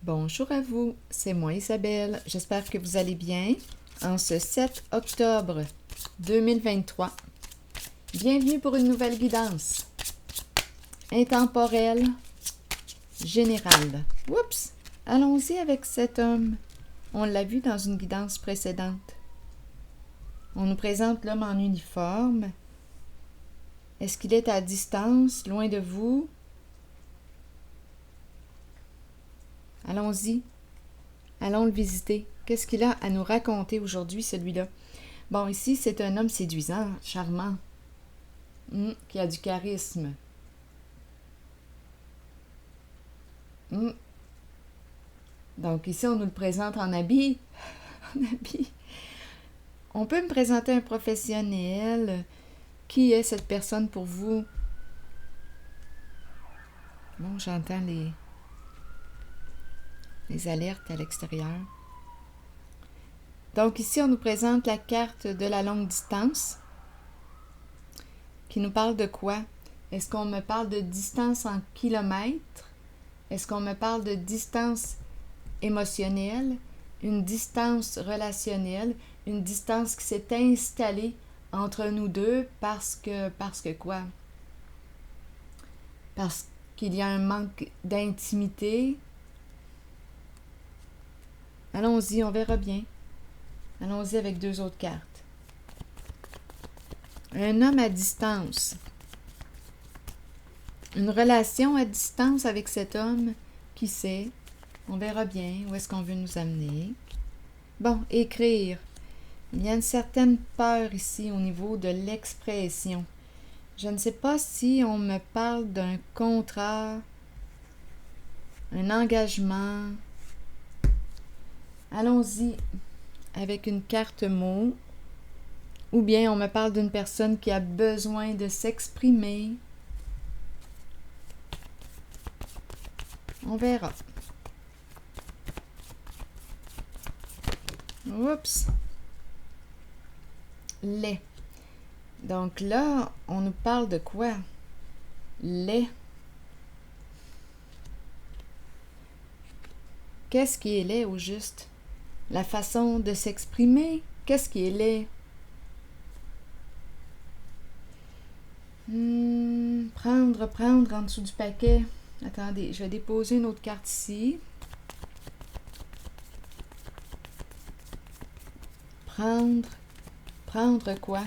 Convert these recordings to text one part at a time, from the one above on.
Bonjour à vous, c'est moi Isabelle. J'espère que vous allez bien. En ce 7 octobre 2023, bienvenue pour une nouvelle guidance intemporelle générale. Oups! Allons-y avec cet homme. On l'a vu dans une guidance précédente. On nous présente l'homme en uniforme. Est-ce qu'il est à distance, loin de vous? Allons-y. Allons le visiter. Qu'est-ce qu'il a à nous raconter aujourd'hui, celui-là? Bon, ici, c'est un homme séduisant, charmant, qui a du charisme. Donc, ici, on nous le présente en habit. En habit. On peut me présenter un professionnel. Qui est cette personne pour vous? Bon, j'entends les alertes à l'extérieur. Donc ici, on nous présente la carte de la longue distance qui nous parle de quoi? Est-ce qu'on me parle de distance en kilomètres? Est-ce qu'on me parle de distance émotionnelle? Une distance relationnelle? Une distance qui s'est installée entre nous deux parce que quoi? Parce qu'il y a un manque d'intimité? Allons-y, on verra bien. Allons-y avec deux autres cartes. Un homme à distance. Une relation à distance avec cet homme, qui sait? On verra bien où est-ce qu'on veut nous amener. Bon, écrire. Il y a une certaine peur ici au niveau de l'expression. Je ne sais pas si on me parle d'un contrat, un engagement. Allons-y avec une carte mot. Ou bien on me parle d'une personne qui a besoin de s'exprimer. On verra. Oups. Lait. Donc là, on nous parle de quoi? Lait. Qu'est-ce qui est laid au juste? La façon de s'exprimer? Qu'est-ce qui est laid? Prendre en dessous du paquet. Attendez, je vais déposer une autre carte ici. Prendre quoi?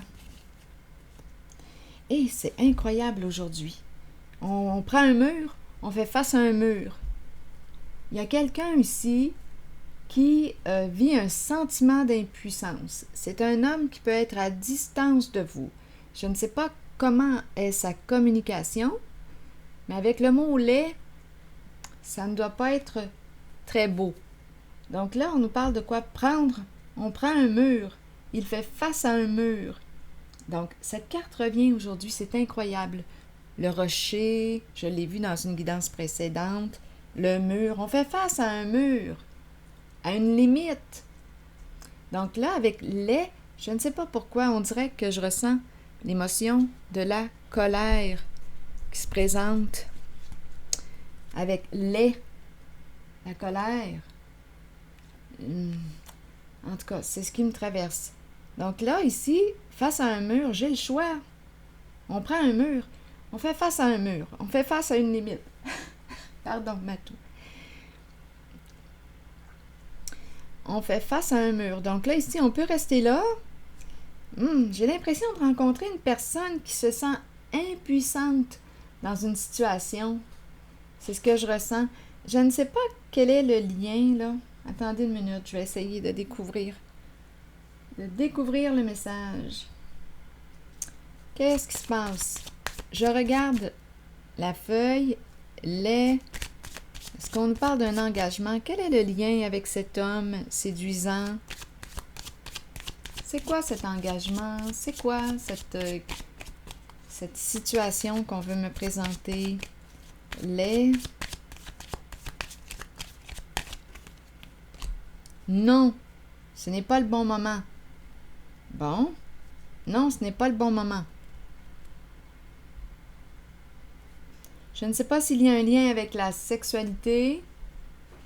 Et c'est incroyable aujourd'hui. On prend un mur, on fait face à un mur. Il y a quelqu'un ici qui vit un sentiment d'impuissance. C'est un homme qui peut être à distance de vous. Je ne sais pas comment est sa communication, mais avec le mot lait, ça ne doit pas être très beau. Donc là, on nous parle de quoi? Prendre. On prend un mur. Il fait face à un mur. Donc, cette carte revient aujourd'hui, c'est incroyable. Le rocher, je l'ai vu dans une guidance précédente. Le mur, on fait face à un mur, à une limite. Donc là, avec lait, je ne sais pas pourquoi, on dirait que je ressens l'émotion de la colère qui se présente avec lait, la colère. En tout cas, c'est ce qui me traverse. Donc là, ici, face à un mur, j'ai le choix. On prend un mur, on fait face à un mur, on fait face à une limite. Pardon, Matou. On fait face à un mur. Donc là, ici, on peut rester là. J'ai l'impression de rencontrer une personne qui se sent impuissante dans une situation. C'est ce que je ressens. Je ne sais pas quel est le lien, là. Attendez une minute, je vais essayer de découvrir le message. Qu'est-ce qui se passe? Je regarde la feuille, est-ce qu'on nous parle d'un engagement? Quel est le lien avec cet homme séduisant? C'est quoi cet engagement? C'est quoi cette situation qu'on veut me présenter? Non, ce n'est pas le bon moment. Bon, non, ce n'est pas le bon moment. Je ne sais pas s'il y a un lien avec la sexualité,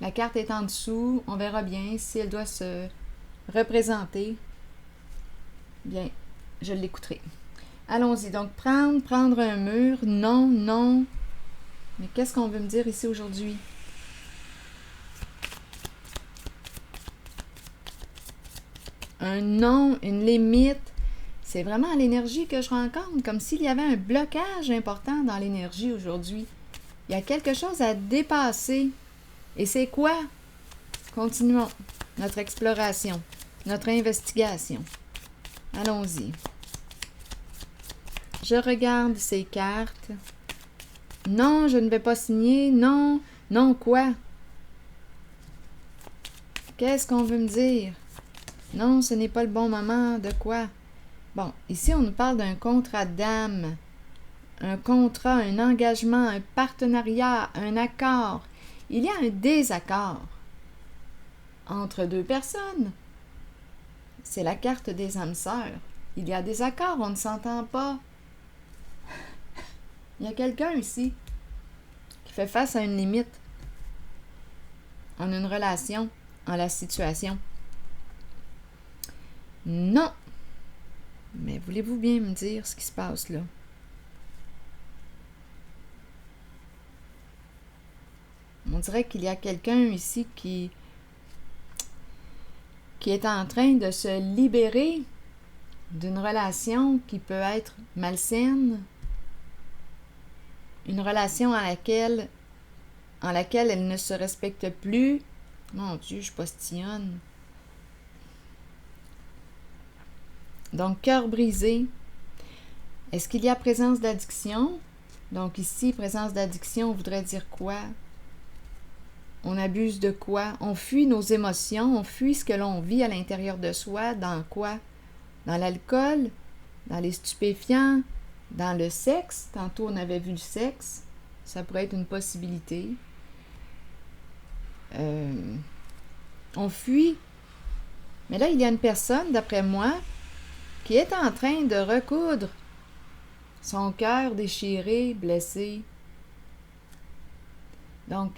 La carte est en dessous. On verra bien si elle doit se représenter. Bien, je l'écouterai. Allons-y. Donc, prendre un mur. Non, non. Mais qu'est-ce qu'on veut me dire ici aujourd'hui? Un non, une limite. C'est vraiment l'énergie que je rencontre, comme s'il y avait un blocage important dans l'énergie aujourd'hui. Il y a quelque chose à dépasser. Et c'est quoi? Continuons notre exploration, notre investigation. Allons-y. Je regarde ces cartes. Non, je ne vais pas signer. Non, non quoi? Qu'est-ce qu'on veut me dire? Non, ce n'est pas le bon moment. De quoi? Bon, ici, on nous parle d'un contrat d'âme. Un contrat, un engagement, un partenariat, un accord. Il y a un désaccord entre deux personnes. C'est la carte des âmes sœurs. Il y a des accords, on ne s'entend pas. Il y a quelqu'un ici qui fait face à une limite en une relation, en la situation. Non. Mais voulez-vous bien me dire ce qui se passe là? On dirait qu'il y a quelqu'un ici qui est en train de se libérer d'une relation qui peut être malsaine, une relation en laquelle elle ne se respecte plus. Mon Dieu, je postillonne. Donc, cœur brisé. Est-ce qu'il y a présence d'addiction? Donc ici, présence d'addiction voudrait dire quoi? On abuse de quoi? On fuit nos émotions, on fuit ce que l'on vit à l'intérieur de soi. Dans quoi? Dans l'alcool, dans les stupéfiants, dans le sexe. Tantôt, on avait vu le sexe. Ça pourrait être une possibilité. On fuit. Mais là, il y a une personne, d'après moi, qui est en train de recoudre son cœur déchiré, blessé. Donc,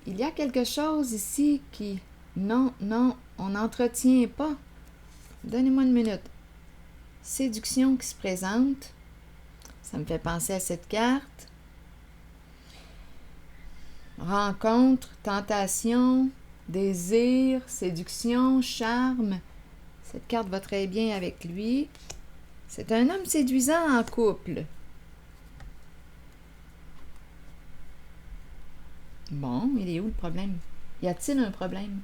il y a quelque chose ici qui... Non, on n'entretient pas. Donnez-moi une minute. Séduction qui se présente. Ça me fait penser à cette carte. Rencontre, tentation, désir, séduction, charme. Cette carte va très bien avec lui. C'est un homme séduisant en couple. Bon, il est où le problème? Y a-t-il un problème?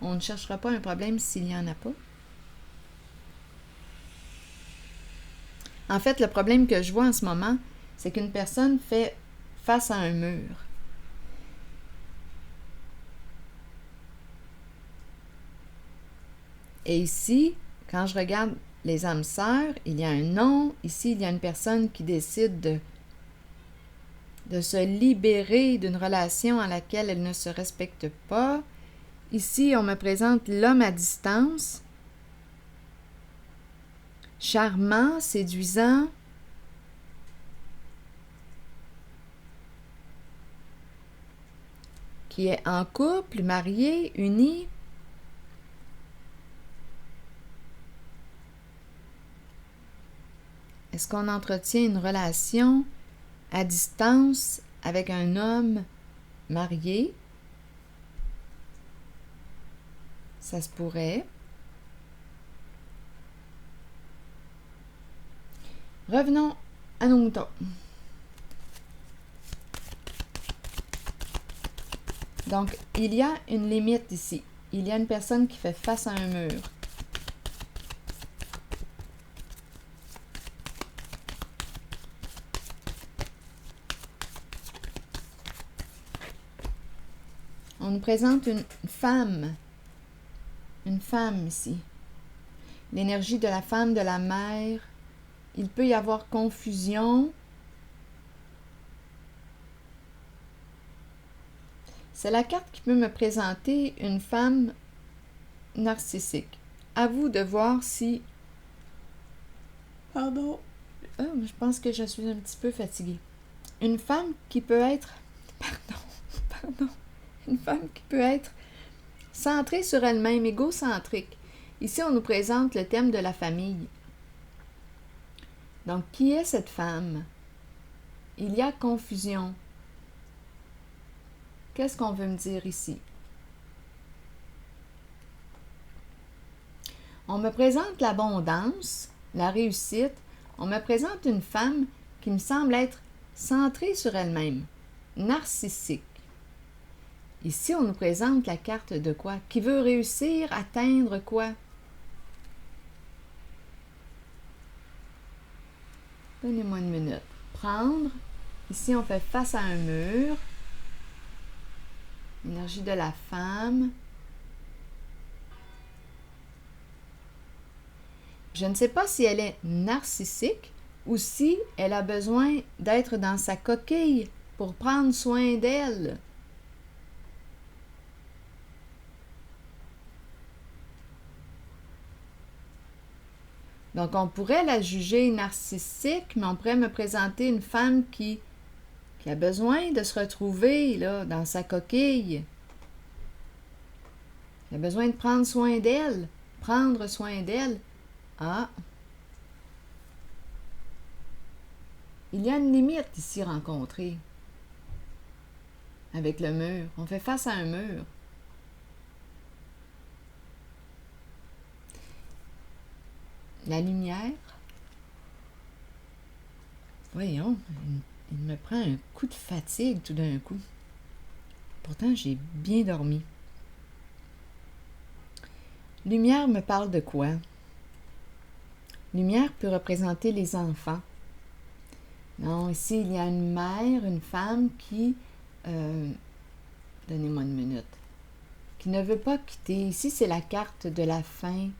On ne cherchera pas un problème s'il n'y en a pas. En fait, le problème que je vois en ce moment, c'est qu'une personne fait face à un mur. Et ici, quand je regarde les âmes sœurs, il y a un non. Ici, il y a une personne qui décide de se libérer d'une relation à laquelle elle ne se respecte pas. Ici, on me présente l'homme à distance. Charmant, séduisant. Qui est en couple, marié, uni. Est-ce qu'on entretient une relation à distance avec un homme marié? Ça se pourrait. Revenons à nos moutons. Donc, il y a une limite ici. Il y a une personne qui fait face à un mur. On nous présente une femme. Une femme ici. L'énergie de la femme, de la mère. Il peut y avoir confusion. C'est la carte qui peut me présenter une femme narcissique. À vous de voir si... Pardon. Je pense que je suis un petit peu fatiguée. Une femme qui peut être... Pardon. Une femme qui peut être centrée sur elle-même, égocentrique. Ici, on nous présente le thème de la famille. Donc, qui est cette femme? Il y a confusion. Qu'est-ce qu'on veut me dire ici? On me présente l'abondance, la réussite. On me présente une femme qui me semble être centrée sur elle-même, narcissique. Ici, on nous présente la carte de quoi? Qui veut réussir, atteindre quoi? Donnez-moi une minute. Prendre. Ici, on fait face à un mur. Énergie de la femme. Je ne sais pas si elle est narcissique ou si elle a besoin d'être dans sa coquille pour prendre soin d'elle. Donc, on pourrait la juger narcissique, mais on pourrait me présenter une femme qui a besoin de se retrouver là, dans sa coquille. Qui a besoin de prendre soin d'elle. Prendre soin d'elle. Ah! Il y a une limite ici rencontrée. Avec le mur. On fait face à un mur. La lumière. Voyons, il me prend un coup de fatigue tout d'un coup. Pourtant, j'ai bien dormi. Lumière me parle de quoi? Lumière peut représenter les enfants. Non, ici, il y a une mère, une femme qui... donnez-moi une minute. Qui ne veut pas quitter. Ici, c'est la carte de la fin,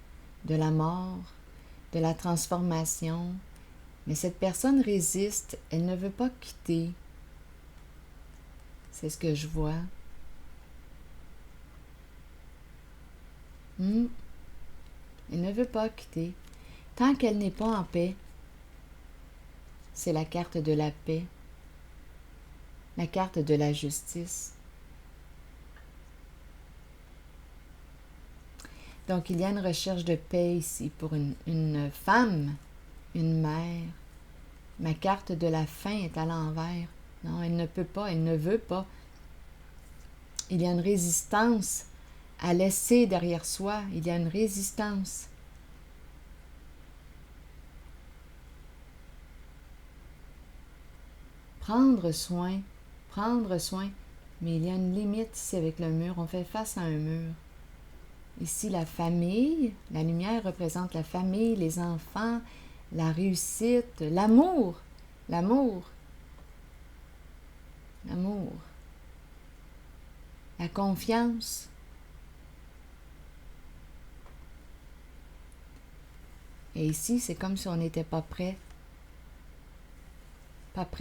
de la mort, de la transformation. Mais cette personne résiste. Elle ne veut pas quitter. C'est ce que je vois. Elle ne veut pas quitter. Tant qu'elle n'est pas en paix, c'est la carte de la paix, la carte de la justice. Donc, il y a une recherche de paix ici pour une femme, une mère. Ma carte de la fin est à l'envers. Non, elle ne peut pas, elle ne veut pas. Il y a une résistance à laisser derrière soi. Il y a une résistance. Prendre soin, mais il y a une limite ici avec le mur. On fait face à un mur. Ici, la famille, la lumière représente la famille, les enfants, la réussite, l'amour, l'amour, la confiance. Et ici, c'est comme si on n'était pas prêt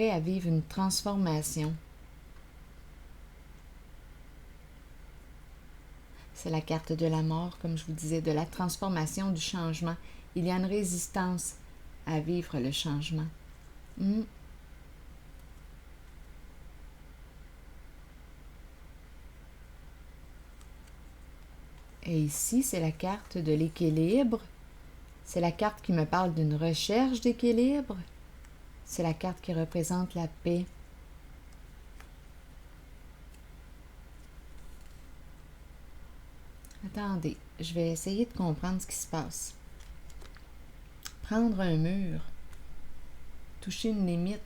à vivre une transformation. C'est la carte de la mort, comme je vous disais, de la transformation, du changement. Il y a une résistance à vivre le changement. Et ici, c'est la carte de l'équilibre. C'est la carte qui me parle d'une recherche d'équilibre. C'est la carte qui représente la paix. Attendez, je vais essayer de comprendre ce qui se passe. Prendre un mur, toucher une limite,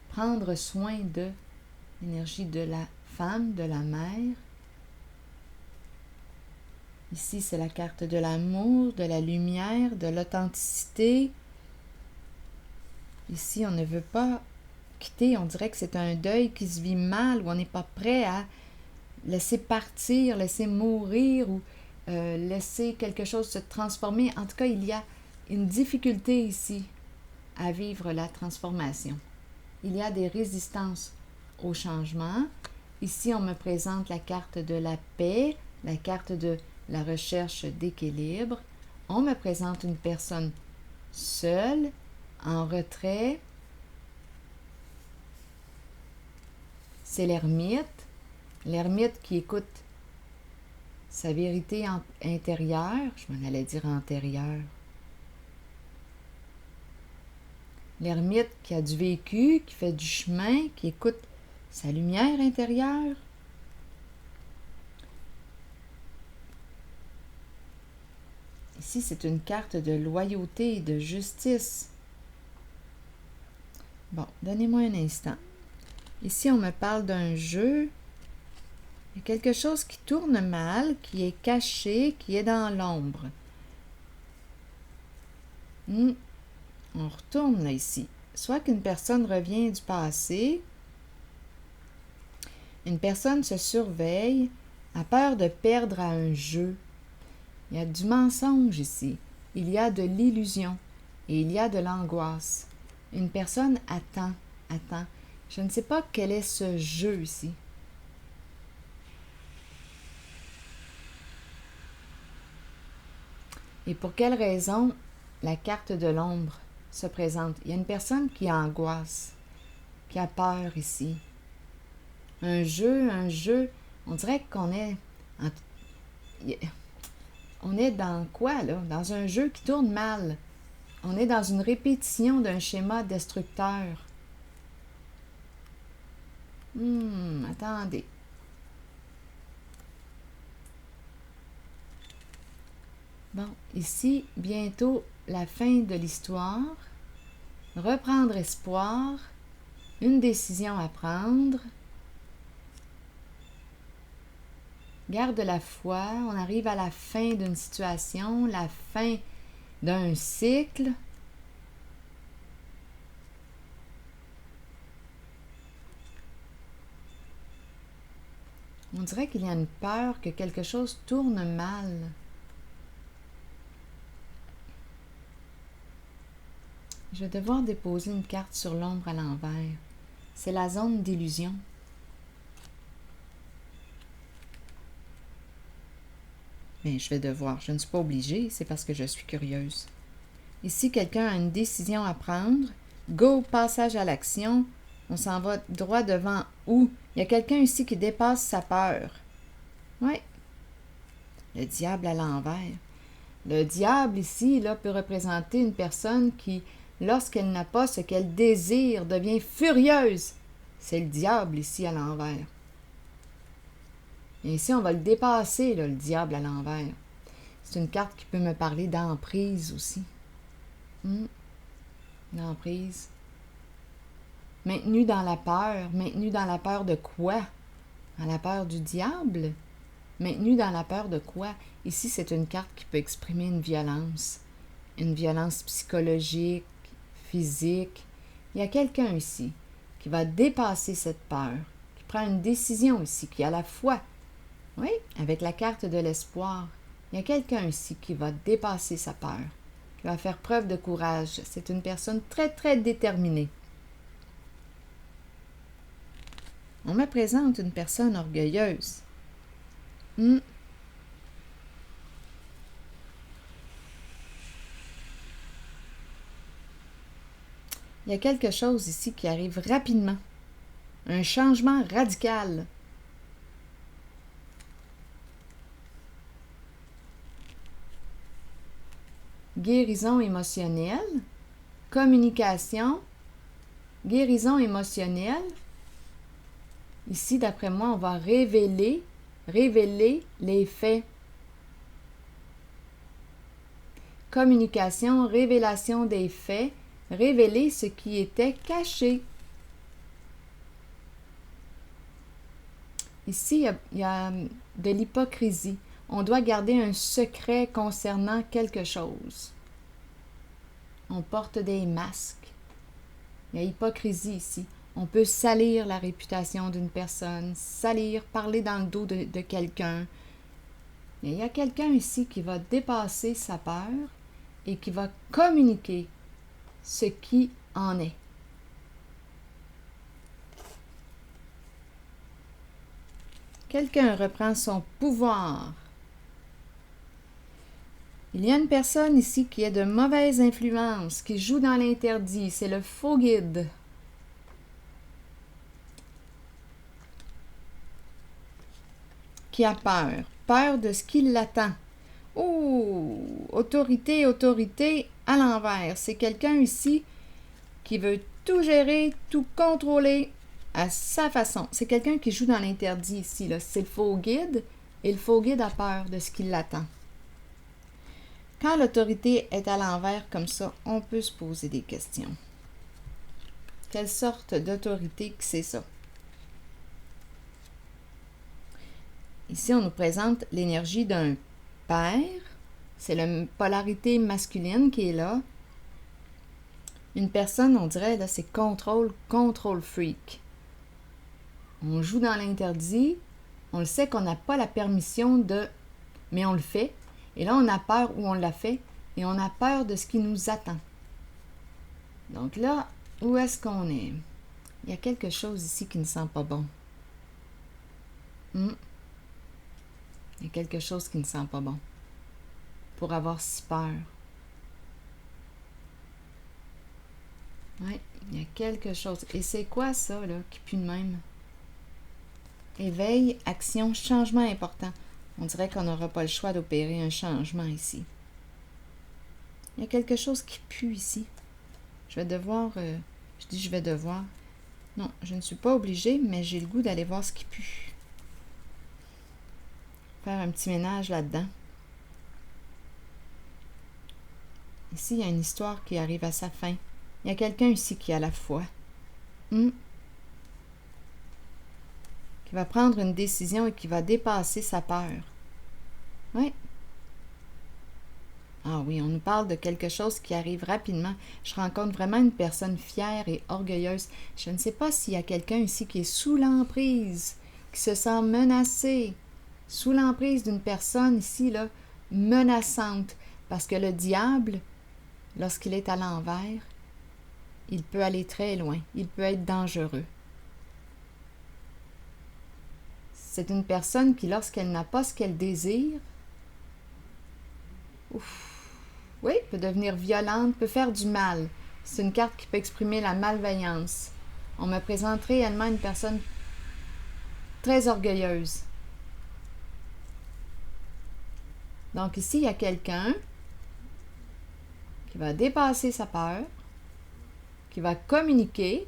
prendre soin de l'énergie de la femme, de la mère. Ici, c'est la carte de l'amour, de la lumière, de l'authenticité. Ici, on ne veut pas quitter. On dirait que c'est un deuil qui se vit mal, où on n'est pas prêt à laisser partir, laisser mourir ou laisser quelque chose se transformer. En tout cas, il y a une difficulté ici à vivre la transformation. Il y a des résistances au changement. Ici, on me présente la carte de la paix, la carte de la recherche d'équilibre. On me présente une personne seule, en retrait. C'est l'ermite. L'ermite qui écoute sa vérité intérieure, je m'en allais dire antérieure. L'ermite qui a du vécu, qui fait du chemin, qui écoute sa lumière intérieure. Ici, c'est une carte de loyauté et de justice. Bon, donnez-moi un instant. Ici, on me parle d'un jeu. Il y a quelque chose qui tourne mal, qui est caché, qui est dans l'ombre. On retourne là ici. Soit qu'une personne revient du passé, une personne se surveille, a peur de perdre à un jeu. Il y a du mensonge ici. Il y a de l'illusion et il y a de l'angoisse. Une personne attend. Je ne sais pas quel est ce jeu ici. Et pour quelle raison la carte de l'ombre se présente? Il y a une personne qui angoisse, qui a peur ici. Un jeu, on dirait qu'on est... On est dans quoi, là? Dans un jeu qui tourne mal. On est dans une répétition d'un schéma destructeur. Attendez. Bon, ici, bientôt la fin de l'histoire. Reprendre espoir. Une décision à prendre. Garde la foi. On arrive à la fin d'une situation, la fin d'un cycle. On dirait qu'il y a une peur que quelque chose tourne mal. Je vais devoir déposer une carte sur l'ombre à l'envers. C'est la zone d'illusion. Mais je vais devoir. Je ne suis pas obligée, c'est parce que je suis curieuse. Ici, quelqu'un a une décision à prendre. Go, passage à l'action. On s'en va droit devant où? Il y a quelqu'un ici qui dépasse sa peur. Oui. Le diable à l'envers. Le diable ici, là, peut représenter une personne qui, lorsqu'elle n'a pas ce qu'elle désire, devient furieuse. C'est le diable ici à l'envers. Et ici, on va le dépasser, là, le diable à l'envers. C'est une carte qui peut me parler d'emprise aussi. L'emprise. Maintenu dans la peur. Maintenu dans la peur de quoi? Dans la peur du diable? Maintenu dans la peur de quoi? Ici, c'est une carte qui peut exprimer une violence. Une violence psychologique, physique. Il y a quelqu'un ici qui va dépasser cette peur, qui prend une décision ici, qui a la foi. Oui, avec la carte de l'espoir. Il y a quelqu'un ici qui va dépasser sa peur, qui va faire preuve de courage. C'est une personne très, très déterminée. On me présente une personne orgueilleuse. Il y a quelque chose ici qui arrive rapidement. Un changement radical. Guérison émotionnelle. Communication. Guérison émotionnelle. Ici, d'après moi, on va révéler les faits. Communication, révélation des faits, révéler ce qui était caché. Ici, il y a de l'hypocrisie. On doit garder un secret concernant quelque chose. On porte des masques. Il y a hypocrisie ici. On peut salir la réputation d'une personne, parler dans le dos de quelqu'un. Il y a quelqu'un ici qui va dépasser sa peur et qui va communiquer ce qui en est. Quelqu'un reprend son pouvoir. Il y a une personne ici qui est de mauvaise influence, qui joue dans l'interdit. C'est le faux guide. qui a peur. Peur de ce qui l'attend. Oh! Autorité, autorité à l'envers. C'est quelqu'un ici qui veut tout gérer, tout contrôler à sa façon. C'est quelqu'un qui joue dans l'interdit ici, là. C'est le faux guide, et le faux guide a peur de ce qui l'attend. Quand l'autorité est à l'envers comme ça, on peut se poser des questions. Quelle sorte d'autorité que c'est ça? Ici, on nous présente l'énergie d'un père. C'est la polarité masculine qui est là. Une personne, on dirait, là, c'est contrôle freak. On joue dans l'interdit. On le sait qu'on n'a pas la permission de... Mais on le fait. Et là, on a peur où on l'a fait. Et on a peur de ce qui nous attend. Donc là, où est-ce qu'on est? Il y a quelque chose ici qui ne sent pas bon. Il y a quelque chose qui ne sent pas bon. Pour avoir si peur. Oui, il y a quelque chose. Et c'est quoi ça, là, qui pue de même? Éveil, action, changement important. On dirait qu'on n'aura pas le choix d'opérer un changement ici. Il y a quelque chose qui pue ici. Je vais devoir... je dis je vais devoir. Non, je ne suis pas obligée, mais j'ai le goût d'aller voir ce qui pue. Faire un petit ménage là-dedans. Ici, il y a une histoire qui arrive à sa fin. Il y a quelqu'un ici qui a la foi. Qui va prendre une décision et qui va dépasser sa peur. Oui. Ah oui, on nous parle de quelque chose qui arrive rapidement. Je rencontre vraiment une personne fière et orgueilleuse. Je ne sais pas s'il y a quelqu'un ici qui est sous l'emprise, qui se sent menacé, sous l'emprise d'une personne ici, là, menaçante. Parce que le diable, lorsqu'il est à l'envers, il peut aller très loin. Il peut être dangereux. C'est une personne qui, lorsqu'elle n'a pas ce qu'elle désire, oui, peut devenir violente, peut faire du mal. C'est une carte qui peut exprimer la malveillance. On me présente réellement une personne très orgueilleuse. Donc ici, il y a quelqu'un qui va dépasser sa peur, qui va communiquer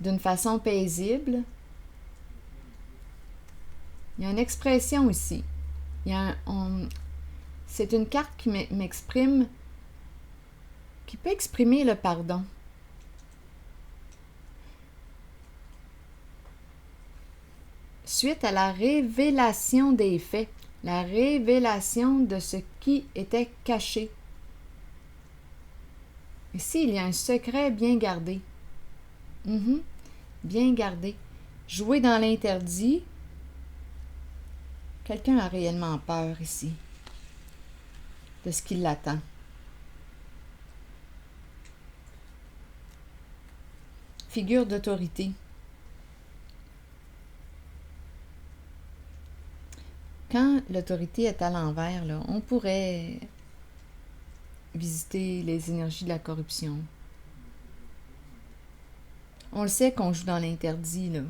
d'une façon paisible. Il y a une expression ici. C'est une carte qui m'exprime, qui peut exprimer le pardon. Suite à la révélation des faits, la révélation de ce qui était caché. Ici, il y a un secret bien gardé. Bien gardé. Jouer dans l'interdit. Quelqu'un a réellement peur ici de ce qui l'attend. Figure d'autorité. Quand l'autorité est à l'envers, là, on pourrait visiter les énergies de la corruption. On le sait qu'on joue dans l'interdit, là.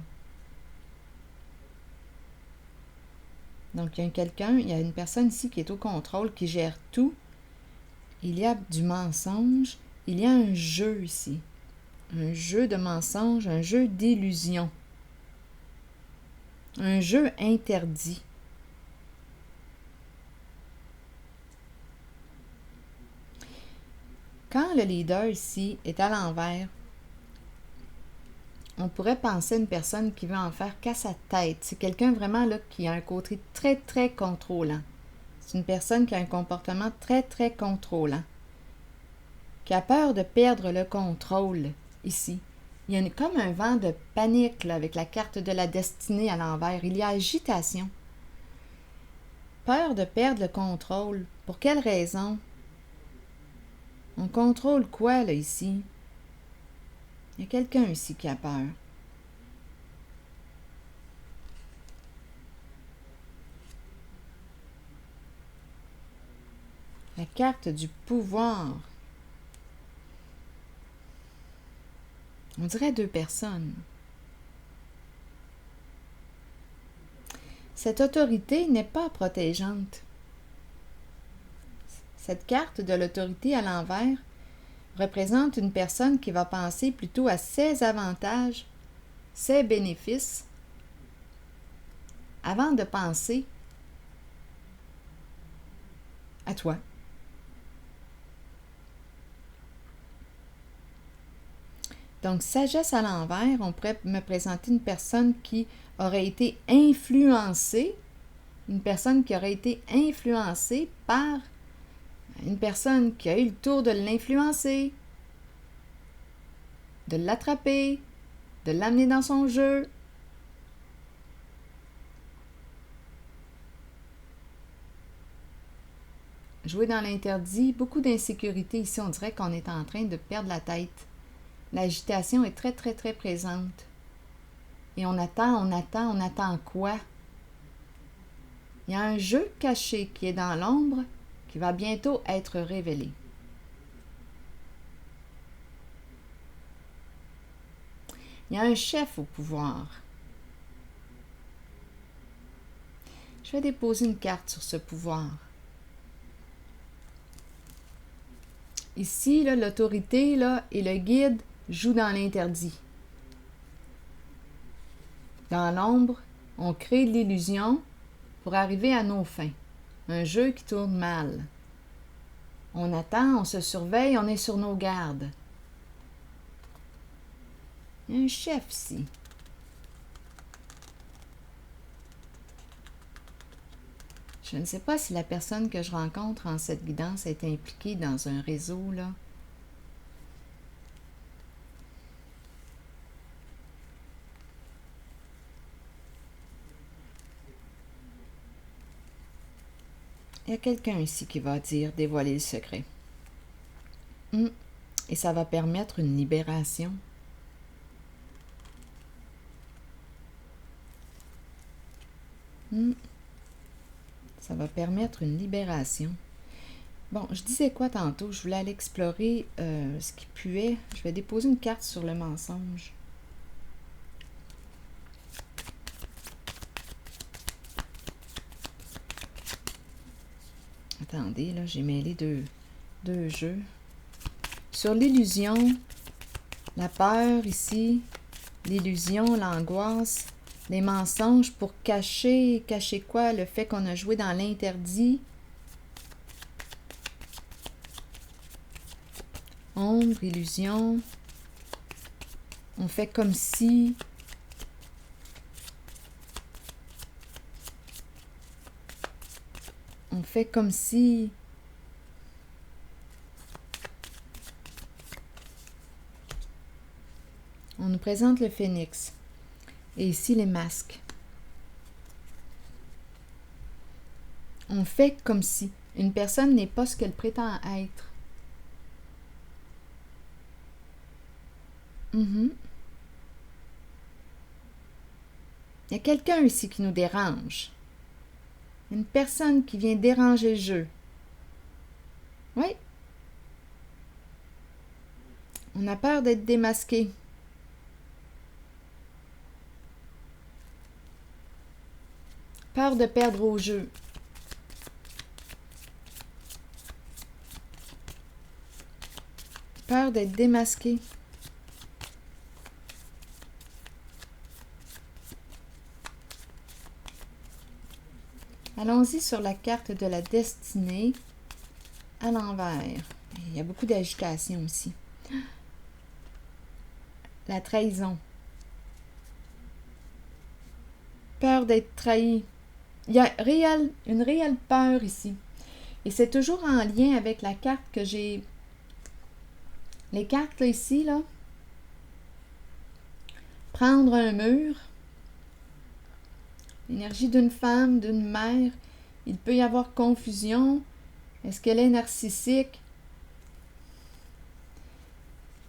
Donc, il y a une personne ici qui est au contrôle, qui gère tout. Il y a du mensonge. Il y a un jeu ici. Un jeu de mensonge, un jeu d'illusion. Un jeu interdit. Quand le leader ici est à l'envers, on pourrait penser à une personne qui veut en faire qu'à sa tête. C'est quelqu'un vraiment là qui a un côté très, très contrôlant. C'est une personne qui a un comportement très, très contrôlant. Qui a peur de perdre le contrôle ici. Il y a comme un vent de panique là, avec la carte de la destinée à l'envers. Il y a agitation. Peur de perdre le contrôle. Pour quelle raison? On contrôle quoi là ici? Il y a quelqu'un ici qui a peur. La carte du pouvoir. On dirait deux personnes. cette autorité n'est pas protégeante. Cette carte de l'autorité à l'envers représente une personne qui va penser plutôt à ses avantages, ses bénéfices, avant de penser à toi. Donc, sagesse à l'envers, on pourrait me présenter une personne qui aurait été influencée, par une personne qui a eu le tour de l'influencer, de l'attraper, de l'amener dans son jeu. Jouer dans l'interdit, beaucoup d'insécurité ici, on dirait qu'on est en train de perdre la tête. L'agitation est très, très, très présente. Et on attend quoi? Il y a un jeu caché qui est dans l'ombre qui va bientôt être révélé. Il y a un chef au pouvoir. Je vais déposer une carte sur ce pouvoir. Ici, là, l'autorité là, et le guide jouent dans l'interdit. Dans l'ombre, on crée de l'illusion pour arriver à nos fins. Un jeu qui tourne mal. On attend, on se surveille, on est sur nos gardes. Il y a un chef ici. Je ne sais pas si la personne que je rencontre en cette guidance est impliquée dans un réseau, là. Il y a quelqu'un ici qui va dévoiler le secret. Et ça va permettre une libération. Ça va permettre une libération. Bon, je disais quoi tantôt? Je voulais aller explorer ce qui puait. Je vais déposer une carte sur le mensonge. Attendez, là, j'ai mêlé deux jeux. Sur l'illusion, la peur ici, l'illusion, l'angoisse, les mensonges pour cacher quoi? Le fait qu'on a joué dans l'interdit. Ombre, illusion. On fait comme si. On fait comme si. On nous présente le phénix. Et ici, les masques. On fait comme si. Une personne n'est pas ce qu'elle prétend être. Il y a quelqu'un ici qui nous dérange. Une personne qui vient déranger le jeu. Oui. On a peur d'être démasqué. Peur de perdre au jeu. Peur d'être démasqué. Allons-y sur la carte de la destinée à l'envers. Il y a beaucoup d'agitation ici. La trahison. Peur d'être trahi. Il y a une réelle peur ici. Et c'est toujours en lien avec la carte que j'ai. Les cartes là, ici, là. Prendre un mur. L'énergie d'une femme, d'une mère. Il peut y avoir confusion. Est-ce qu'elle est narcissique?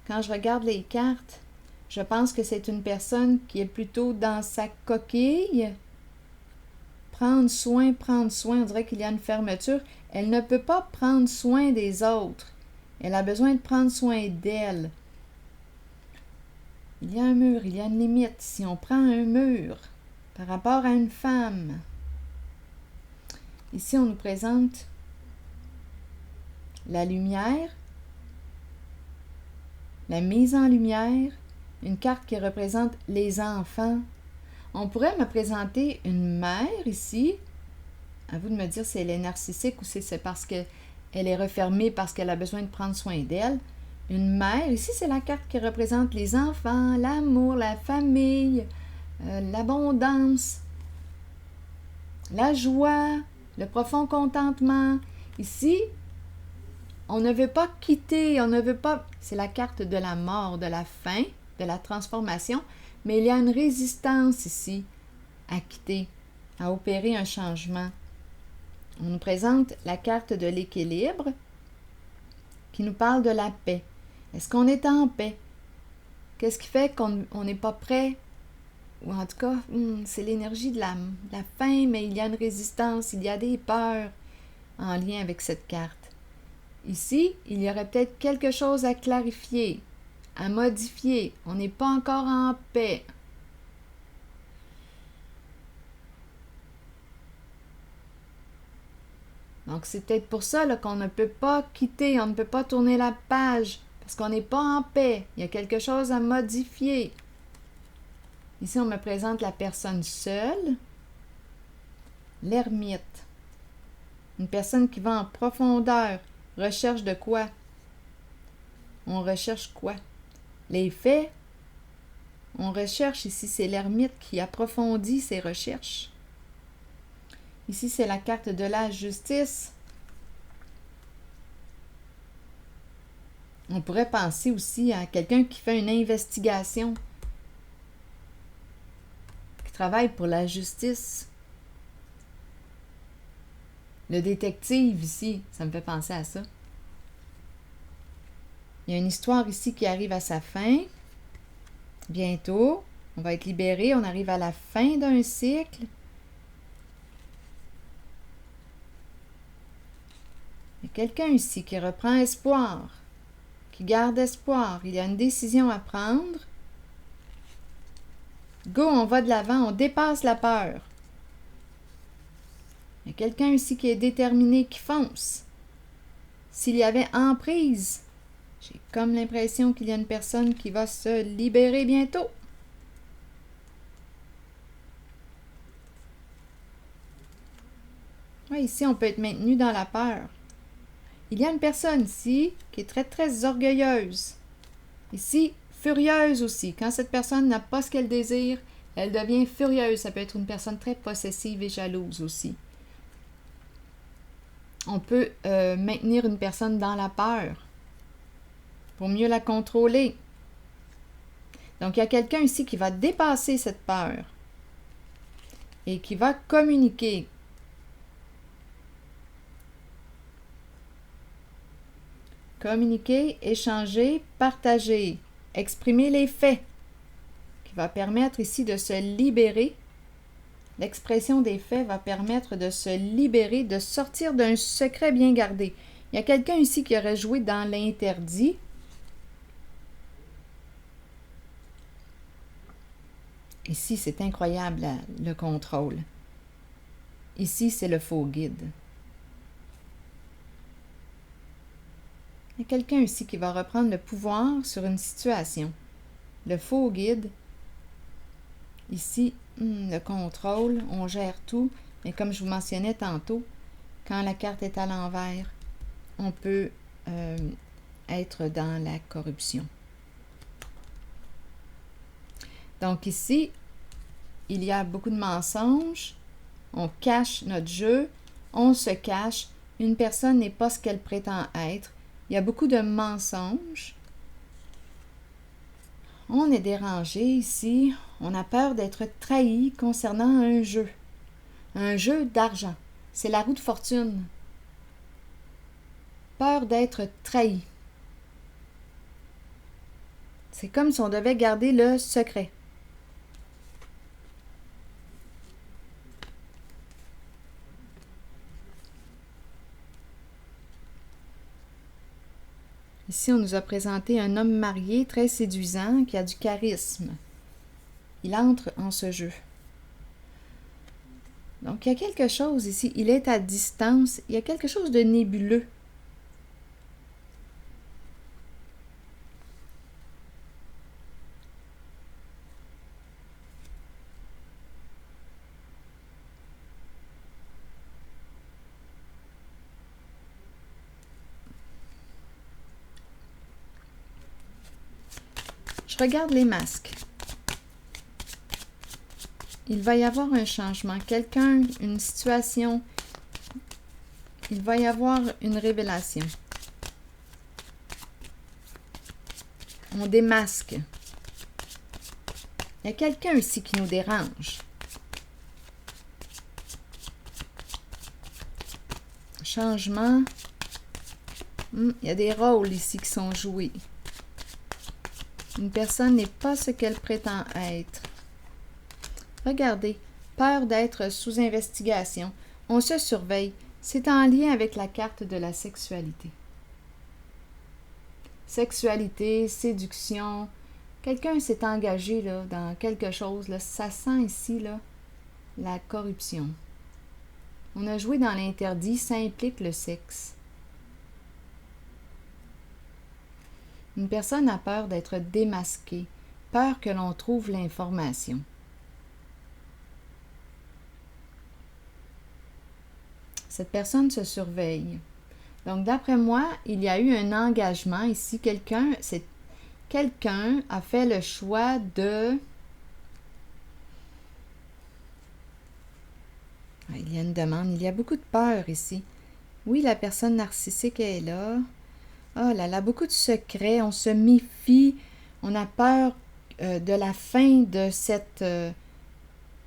Quand je regarde les cartes, je pense que c'est une personne qui est plutôt dans sa coquille. Prendre soin, on dirait qu'il y a une fermeture. Elle ne peut pas prendre soin des autres. Elle a besoin de prendre soin d'elle. Il y a un mur, il y a une limite. Si on prend un mur par rapport à une femme, Ici, on nous présente la lumière, la mise en lumière, une carte qui représente les enfants. On pourrait me présenter une mère ici. À vous de me dire si elle est narcissique ou si c'est parce qu'elle est refermée, parce qu'elle a besoin de prendre soin d'elle. Une mère, ici, c'est la carte qui représente les enfants, l'amour, la famille, l'abondance, la joie, le profond contentement. Ici, on ne veut pas quitter, on ne veut pas... C'est la carte de la mort, de la fin, de la transformation, mais il y a une résistance ici à quitter, à opérer un changement. On nous présente la carte de l'équilibre qui nous parle de la paix. Est-ce qu'on est en paix? Qu'est-ce qui fait qu'on n'est pas prêt? Ou en tout cas, c'est l'énergie de la faim, mais il y a une résistance, il y a des peurs en lien avec cette carte. Ici, il y aurait peut-être quelque chose à clarifier, à modifier. On n'est pas encore en paix. Donc, c'est peut-être pour ça là, qu'on ne peut pas quitter, on ne peut pas tourner la page, parce qu'on n'est pas en paix. Il y a quelque chose à modifier. Ici, on me présente la personne seule, l'ermite. Une personne qui va en profondeur, recherche de quoi? On recherche quoi? Les faits. On recherche, ici, c'est l'ermite qui approfondit ses recherches. Ici, c'est la carte de la justice. On pourrait penser aussi à quelqu'un qui fait une investigation, qui travaille pour la justice. Le détective ici, ça me fait penser à ça. Il y a une histoire ici qui arrive à sa fin. Bientôt, on va être libéré, on arrive à la fin d'un cycle. Il y a quelqu'un ici qui reprend espoir, qui garde espoir. Il y a une décision à prendre. Go, on va de l'avant, on dépasse la peur. Il y a quelqu'un ici qui est déterminé, qui fonce. S'il y avait emprise, j'ai comme l'impression qu'il y a une personne qui va se libérer bientôt. Oui, ici, on peut être maintenu dans la peur. Il y a une personne ici qui est très, très orgueilleuse. Ici, furieuse aussi. Quand cette personne n'a pas ce qu'elle désire, elle devient furieuse. Ça peut être une personne très possessive et jalouse aussi. On peut maintenir une personne dans la peur pour mieux la contrôler. Donc, il y a quelqu'un ici qui va dépasser cette peur et qui va communiquer. Communiquer, échanger, partager, exprimer les faits, qui va permettre ici de se libérer. L'expression des faits va permettre de se libérer, de sortir d'un secret bien gardé. Il y a quelqu'un ici qui aurait joué dans l'interdit. Ici, c'est incroyable, le contrôle. Ici, c'est le faux guide. Il y a quelqu'un ici qui va reprendre le pouvoir sur une situation. Le faux guide. Ici, le contrôle, on gère tout. Mais comme je vous mentionnais tantôt, quand la carte est à l'envers, on peut être dans la corruption. Donc ici, il y a beaucoup de mensonges. On cache notre jeu. On se cache. Une personne n'est pas ce qu'elle prétend être. Il y a beaucoup de mensonges. On est dérangé ici. On a peur d'être trahi concernant un jeu. Un jeu d'argent. C'est la roue de fortune. Peur d'être trahi. C'est comme si on devait garder le secret. Ici, on nous a présenté un homme marié très séduisant qui a du charisme. Il entre en ce jeu. Donc, il y a quelque chose ici. Il est à distance. Il y a quelque chose de nébuleux. Je regarde les masques. Il va y avoir un changement. Quelqu'un, une situation, il va y avoir une révélation. On démasque. Il y a quelqu'un ici qui nous dérange. Changement. Il y a des rôles ici qui sont joués. Une personne n'est pas ce qu'elle prétend être. Regardez, peur d'être sous investigation. On se surveille. C'est en lien avec la carte de la sexualité. Sexualité, séduction. Quelqu'un s'est engagé là, dans quelque chose. Là. Ça sent ici là, la corruption. On a joué dans l'interdit, ça implique le sexe. Une personne a peur d'être démasquée, peur que l'on trouve l'information. Cette personne se surveille. Donc, d'après moi, il y a eu un engagement ici. Quelqu'un a fait le choix de... Il y a une demande. Il y a beaucoup de peur ici. Oui, la personne narcissique est là. Oh là là, beaucoup de secrets. On se méfie. On a peur de la fin de cet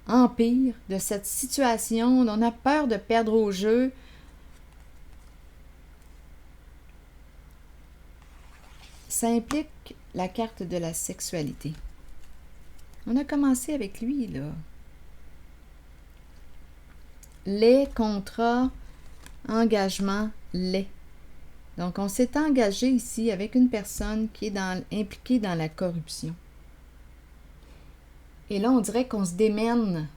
empire, de cette situation. On a peur de perdre au jeu. Ça implique la carte de la sexualité. On a commencé avec lui, là. Les contrats, engagements, les. Donc, on s'est engagé ici avec une personne qui est impliquée dans la corruption. Et là, on dirait qu'on se démène.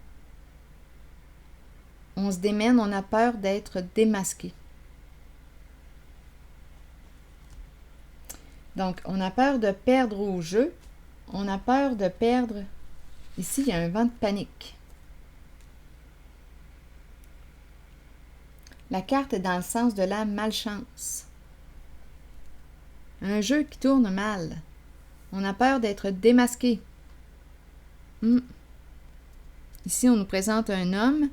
On se démène, on a peur d'être démasqué. Donc, on a peur de perdre au jeu. On a peur de perdre... Ici, il y a un vent de panique. La carte est dans le sens de la malchance. Un jeu qui tourne mal. On a peur d'être démasqué. Ici, on nous présente un homme,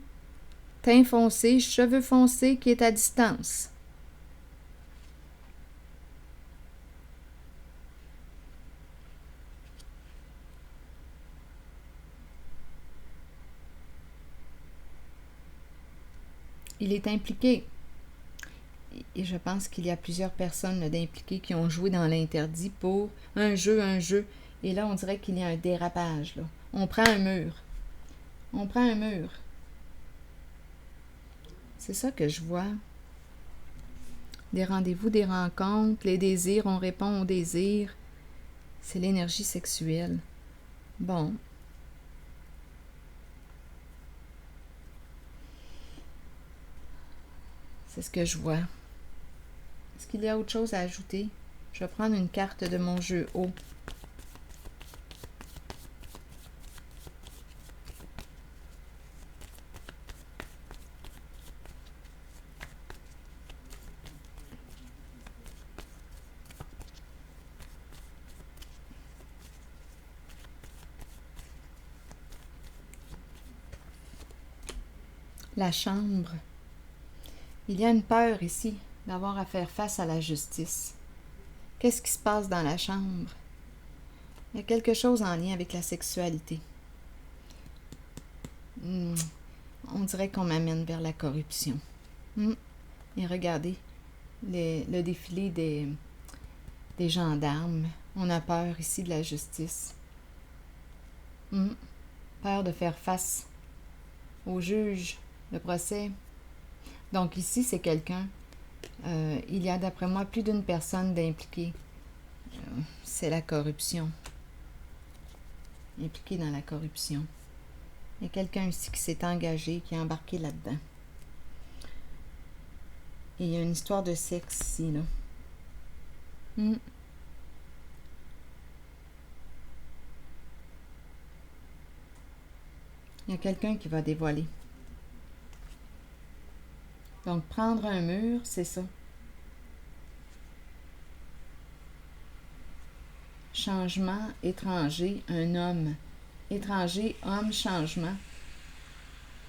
teint foncé, cheveux foncés, qui est à distance. Il est impliqué. Et je pense qu'il y a plusieurs personnes d'impliquées qui ont joué dans l'interdit pour un jeu. Et là, on dirait qu'il y a un dérapage. Là. On prend un mur. On prend un mur. C'est ça que je vois. Des rendez-vous, des rencontres, les désirs, on répond aux désirs. C'est l'énergie sexuelle. Bon. C'est ce que je vois. Est-ce qu'il y a autre chose à ajouter? Je vais prendre une carte de mon jeu haut. La chambre. Il y a une peur ici d'avoir à faire face à la justice. Qu'est-ce qui se passe dans la chambre? Il y a quelque chose en lien avec la sexualité. On dirait qu'on m'amène vers la corruption. Et regardez, le défilé des gendarmes. On a peur ici de la justice. Peur de faire face au juge, le procès. Donc ici, c'est quelqu'un. Il y a d'après moi plus d'une personne d'impliquée. C'est la corruption. Impliquée dans la corruption. Il y a quelqu'un ici qui s'est engagé, qui est embarqué là-dedans. Et il y a une histoire de sexe ici, là. Il y a quelqu'un qui va dévoiler. Donc, prendre un mur, c'est ça. Changement, étranger, un homme. Étranger, homme, changement.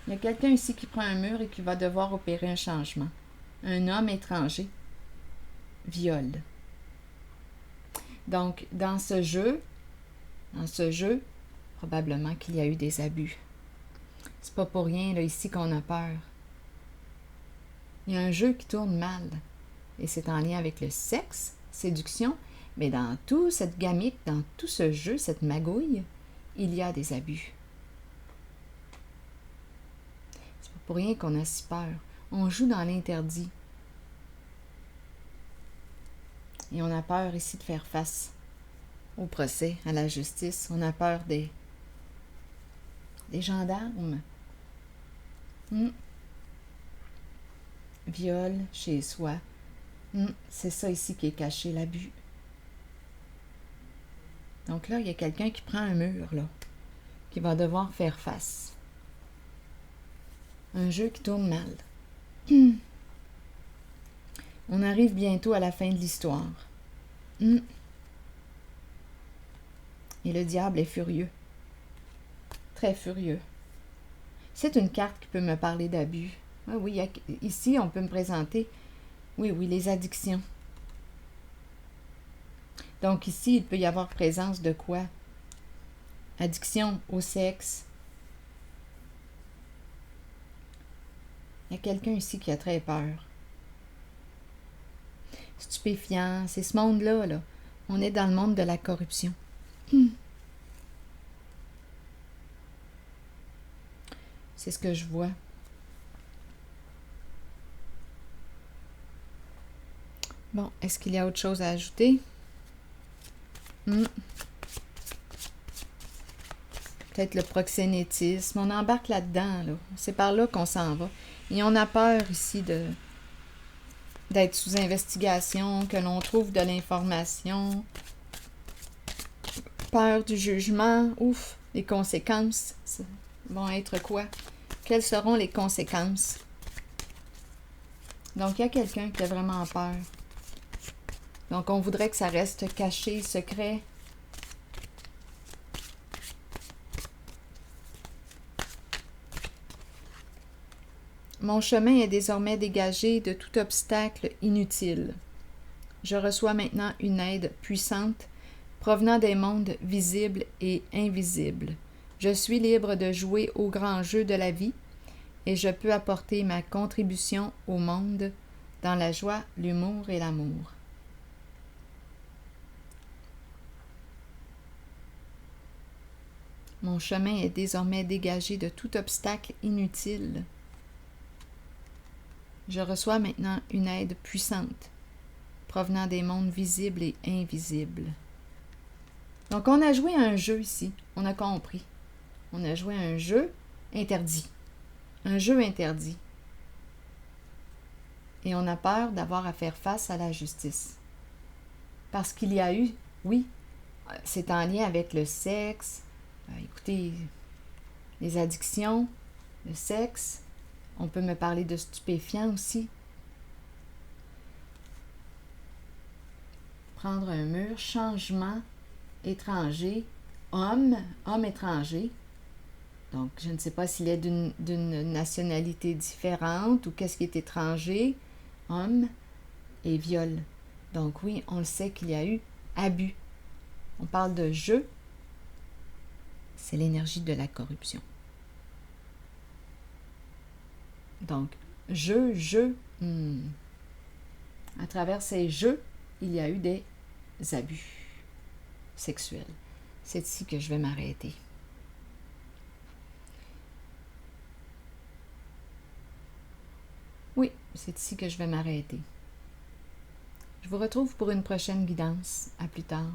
Il y a quelqu'un ici qui prend un mur et qui va devoir opérer un changement. Un homme étranger. Viol. Donc, dans ce jeu, probablement qu'il y a eu des abus. C'est pas pour rien, là, ici, qu'on a peur. Il y a un jeu qui tourne mal. Et c'est en lien avec le sexe, séduction, mais dans toute cette gamique, dans tout ce jeu, cette magouille, il y a des abus. C'est pas pour rien qu'on a si peur. On joue dans l'interdit. Et on a peur ici de faire face au procès, à la justice. On a peur des gendarmes. Viol chez soi. C'est ça ici qui est caché, l'abus. Donc là, il y a quelqu'un qui prend un mur, là, qui va devoir faire face. Un jeu qui tourne mal. On arrive bientôt à la fin de l'histoire. Et le diable est furieux. Très furieux. C'est une carte qui peut me parler d'abus. Ah oui, ici, on peut me présenter, oui, les addictions. Donc ici, il peut y avoir présence de quoi? Addiction au sexe. Il y a quelqu'un ici qui a très peur. Stupéfiant, c'est ce monde-là, là. On est dans le monde de la corruption. C'est ce que je vois. Bon, est-ce qu'il y a autre chose à ajouter? Peut-être le proxénétisme. On embarque là-dedans, là. C'est par là qu'on s'en va. Et on a peur ici d'être sous investigation, que l'on trouve de l'information. Peur du jugement. Ouf, les conséquences vont être quoi? Quelles seront les conséquences? Donc, il y a quelqu'un qui a vraiment peur. Donc, on voudrait que ça reste caché, secret. Mon chemin est désormais dégagé de tout obstacle inutile. Je reçois maintenant une aide puissante provenant des mondes visibles et invisibles. Je suis libre de jouer au grand jeu de la vie et je peux apporter ma contribution au monde dans la joie, l'humour et l'amour. Mon chemin est désormais dégagé de tout obstacle inutile. Je reçois maintenant une aide puissante provenant des mondes visibles et invisibles. Donc, on a joué à un jeu ici. On a compris. On a joué à un jeu interdit. Un jeu interdit. Et on a peur d'avoir à faire face à la justice. Parce qu'il y a eu, oui, c'est en lien avec le sexe, écoutez, les addictions, le sexe. On peut me parler de stupéfiants aussi. Prendre un mur, changement, étranger, homme étranger. Donc, je ne sais pas s'il est d'une nationalité différente ou qu'est-ce qui est étranger, homme et viol. Donc oui, on le sait qu'il y a eu abus. On parle de jeu. C'est l'énergie de la corruption. Donc, jeu. À travers ces jeux, il y a eu des abus sexuels. C'est ici que je vais m'arrêter. Oui, c'est ici que je vais m'arrêter. Je vous retrouve pour une prochaine guidance. À plus tard.